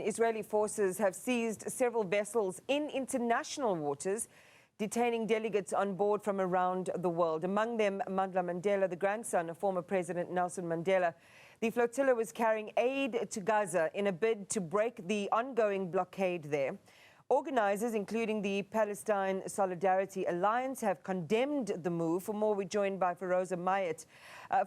Israeli forces have seized several vessels in international waters, detaining delegates on board from around the world. Among them, Mandla Mandela, the grandson of former President Nelson Mandela. The flotilla was carrying aid to Gaza in a bid to break the ongoing blockade there. Organizers, including the Palestine Solidarity Alliance, have condemned the move. For more, we're joined by Firoza Mayet.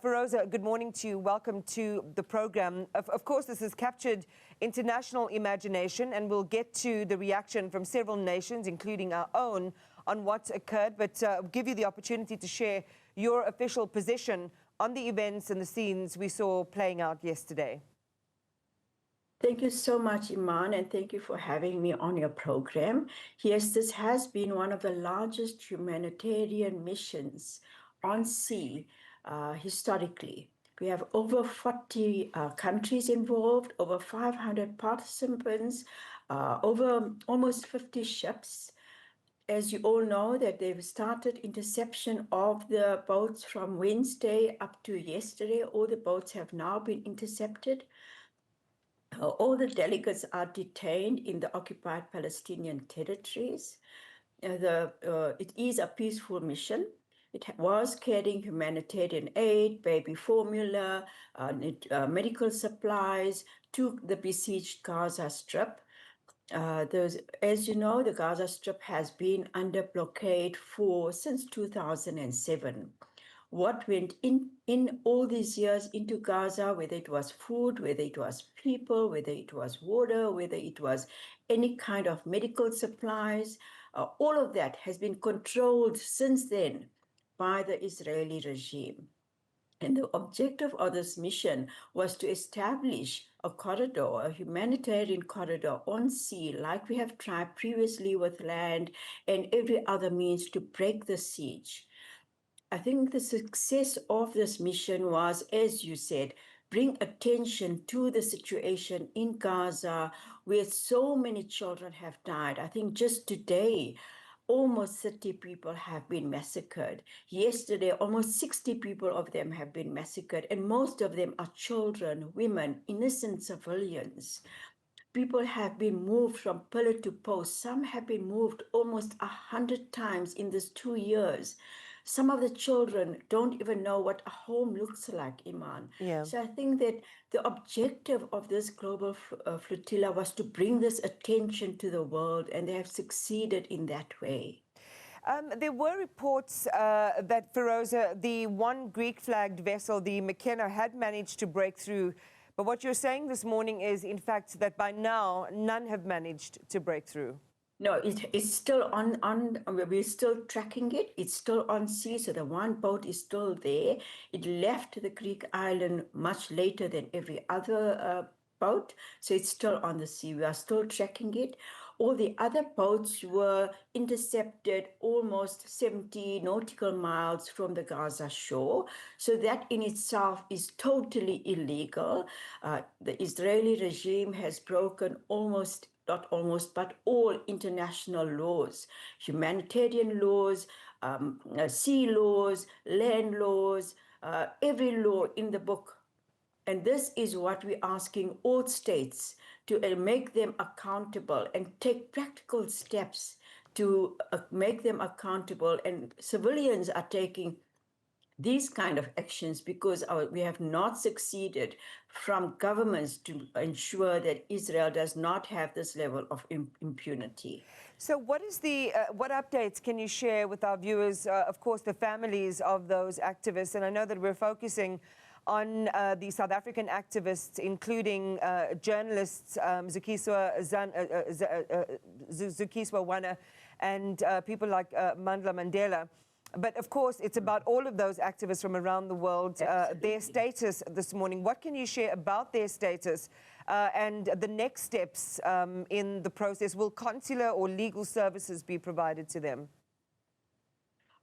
Firoza, good morning to you. Welcome to the program. Of course, this has captured international imagination, and we'll get to the reaction from several nations, including our own, on what's occurred, but give you the opportunity to share your official position on the events and the scenes we saw playing out yesterday. Thank you so much, Iman, and thank you for having me on your program. Yes, this has been one of the largest humanitarian missions on sea historically. We have over 40 countries involved, over 500 participants, over almost 50 ships. As you all know, that they've started interception of the boats from Wednesday up to yesterday. All the boats have now been intercepted. All the delegates are detained in the occupied Palestinian territories. It is a peaceful mission. It was carrying humanitarian aid, baby formula, medical supplies to the besieged Gaza Strip. As you know, the Gaza Strip has been under blockade since 2007. What went in all these years into Gaza, whether it was food, whether it was people, whether it was water, whether it was any kind of medical supplies, all of that has been controlled since then by the Israeli regime. And the objective of this mission was to establish a corridor, a humanitarian corridor on sea, like we have tried previously with land and every other means to break the siege. I think the success of this mission was, as you said, bring attention to the situation in Gaza, where so many children have died. I think just today, almost 30 people have been massacred. Yesterday, almost 60 people of them have been massacred, and most of them are children, women, innocent civilians. People have been moved from pillar to post. Some have been moved almost 100 times in these 2 years. Some of the children don't even know what a home looks like, Iman. Yeah. So I think that the objective of this global flotilla was to bring this attention to the world, and they have succeeded in that way. There were reports that, Firoza, the one Greek-flagged vessel, the McKenna, had managed to break through. But what you're saying this morning is, in fact, that by now, none have managed to break through. No, it's still we're still tracking it. It's still on sea, so the one boat is still there. It left the Greek island much later than every other boat, so it's still on the sea. We are still tracking it. All the other boats were intercepted almost 70 nautical miles from the Gaza shore. So that in itself is totally illegal. The Israeli regime has broken not almost, but all international laws, humanitarian laws, sea laws, land laws, every law in the book. And this is what we're asking all states to make them accountable and take practical steps to make them accountable. And civilians are taking these kind of actions because we have not succeeded from governments to ensure that Israel does not have this level of impunity. So what updates can you share with our viewers, of course, the families of those activists? And I know that we're focusing on the South African activists, including journalists Zukiswa Wana and people like Mandla Mandela. But of course, it's about all of those activists from around the world, their status this morning. What can you share about their status and the next steps in the process? Will consular or legal services be provided to them?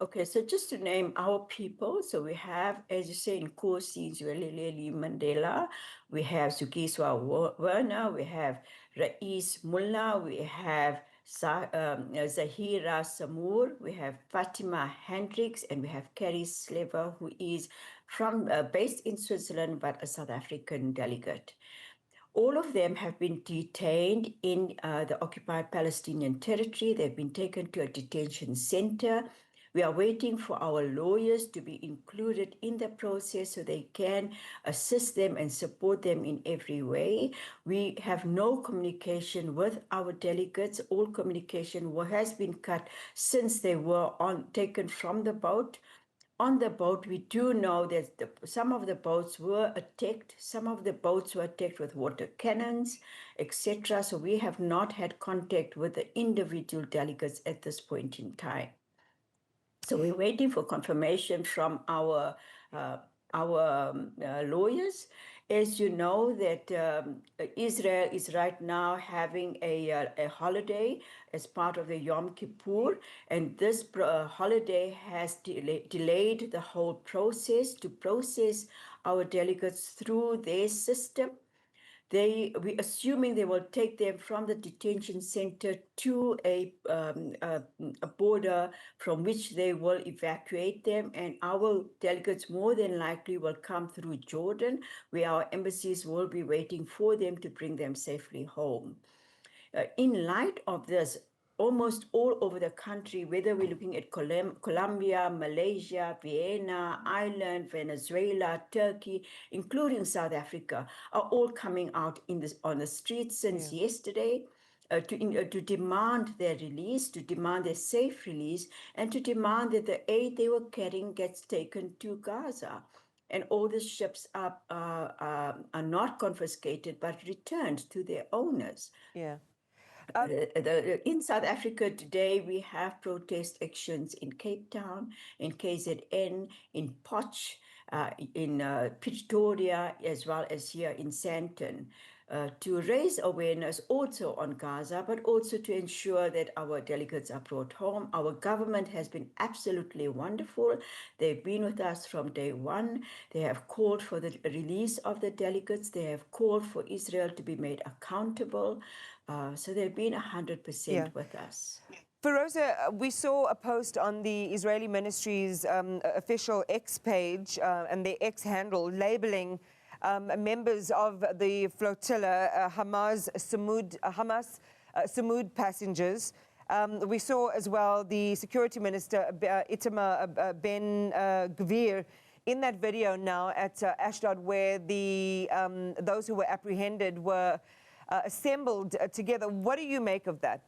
Okay, so just to name our people, so we have, as you say, in core scenes, Lili Mandela, we have Zukiswa Wana, we have Rais Mullah, we have Zahira Samur, we have Fatima Hendricks, and we have Carrie Slever, who is based in Switzerland, but a South African delegate. All of them have been detained in the occupied Palestinian territory. They've been taken to a detention center. We are waiting for our lawyers to be included in the process so they can assist them and support them in every way. We have no communication with our delegates. All communication has been cut since they were taken from the boat. On the boat, we do know that some of the boats were attacked. Some of the boats were attacked with water cannons, etc. So we have not had contact with the individual delegates at this point in time. So we're waiting for confirmation from our lawyers. As you know, that Israel is right now having a holiday as part of the Yom Kippur, and this holiday has delayed the whole process to process our delegates through their system. We're assuming they will take them from the detention center to a border from which they will evacuate them, and our delegates more than likely will come through Jordan, where our embassies will be waiting for them to bring them safely home. In light of this, almost all over the country, whether we're looking at Colombia, Malaysia, Vienna, Ireland, Venezuela, Turkey, including South Africa, are all coming out on the streets since yesterday to demand their release, to demand their safe release, and to demand that the aid they were carrying gets taken to Gaza. And all the ships are not confiscated, but returned to their owners. Yeah. In South Africa today, we have protest actions in Cape Town, in KZN, in Potch, in Pretoria, as well as here in Sandton, to raise awareness also on Gaza, but also to ensure that our delegates are brought home. Our government has been absolutely wonderful. They've been with us from day one. They have called for the release of the delegates. They have called for Israel to be made accountable. So they've been 100% with us. Firoza, we saw a post on the Israeli ministry's official X page and their X handle labeling members of the flotilla Hamas Samud passengers. We saw as well the security minister Itamar Ben-Gvir in that video now at Ashdod, where those who were apprehended were assembled together. What do you make of that?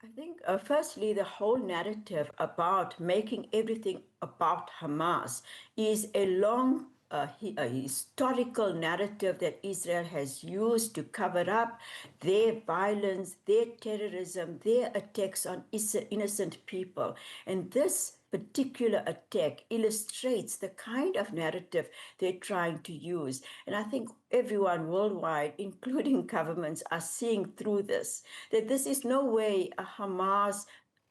I think, firstly, the whole narrative about making everything about Hamas is a long a historical narrative that Israel has used to cover up their violence, their terrorism, their attacks on innocent people. And this particular attack illustrates the kind of narrative they're trying to use. And I think everyone worldwide, including governments, are seeing through this, that this is no way a Hamas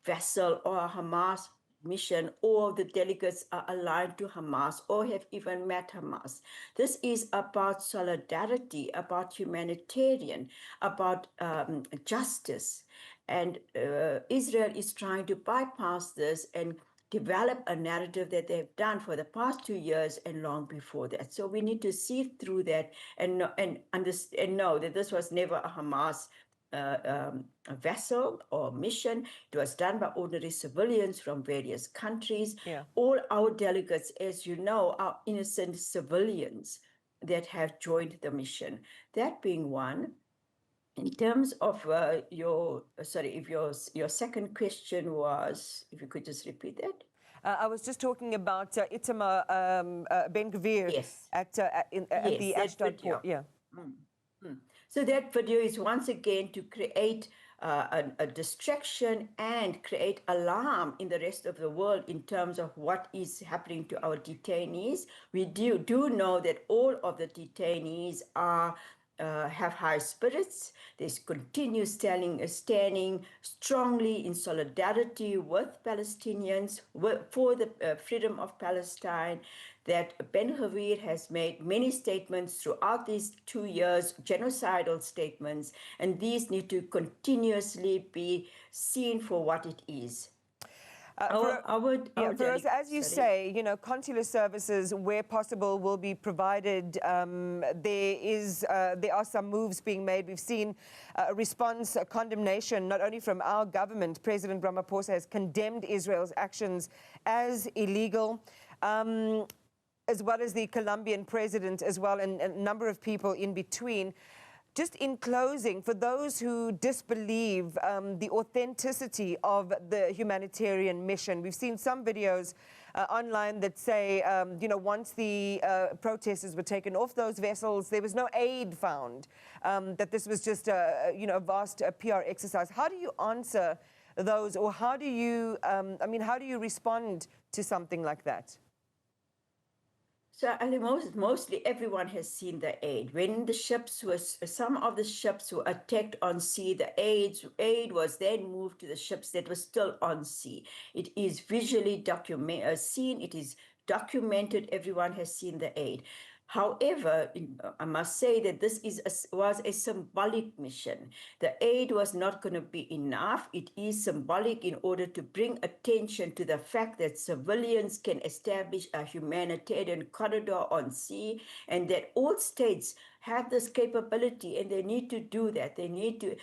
vessel or a Hamas mission, or the delegates are aligned to Hamas or have even met Hamas. This is about solidarity, about humanitarian, about justice. And Israel is trying to bypass this and develop a narrative that they've done for the past 2 years and long before that. So we need to see through that and know that this was never a Hamas a vessel or mission. It was done by ordinary civilians from various countries. All our delegates, as you know, are innocent civilians that have joined the mission. That being one. In terms of your second question was, if you could just repeat that. I was just talking about Itamar Ben-Gvir at the Ashdod port. Yeah. So that video is once again to create a distraction and create alarm in the rest of the world in terms of what is happening to our detainees. We do know that all of the detainees have high spirits. They continue standing strongly in solidarity with Palestinians, for the freedom of Palestine. That Ben-Gvir has made many statements throughout these 2 years, genocidal statements, and these need to continuously be seen for what it is. Firoza, as you sorry. say, you know, consular services where possible will be provided. There are some moves being made. We've seen a response, a condemnation, not only from our government. President Ramaphosa has condemned Israel's actions as illegal, as well as the Colombian president as well, and a number of people in between. Just in closing, for those who disbelieve the authenticity of the humanitarian mission, we've seen some videos online that say, you know, once the protesters were taken off those vessels, there was no aid found, that this was just a, you know, a vast PR exercise. How do you answer those, or how do you, how do you respond to something like that? So mostly everyone has seen the aid. When the ships some of the ships were attacked on sea, the aid was then moved to the ships that were still on sea. It is visually seen, it is documented, everyone has seen the aid. However, I must say that this was a symbolic mission. The aid was not going to be enough. It is symbolic in order to bring attention to the fact that civilians can establish a humanitarian corridor on sea, and that all states have this capability, and they need to do that. They need to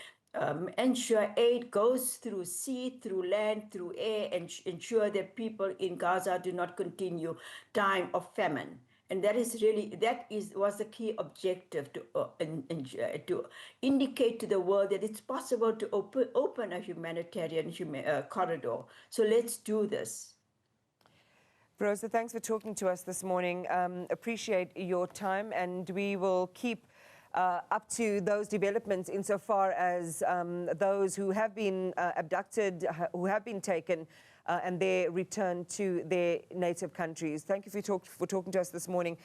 ensure aid goes through sea, through land, through air, and ensure that people in Gaza do not continue time of famine. And that was the key objective, to indicate to the world that it's possible to open a humanitarian corridor. So let's do this. Firoza, thanks for talking to us this morning. Appreciate your time, and we will keep up to those developments insofar as those who have been abducted, who have been taken, and their return to their native countries. Thank you for talking to us this morning.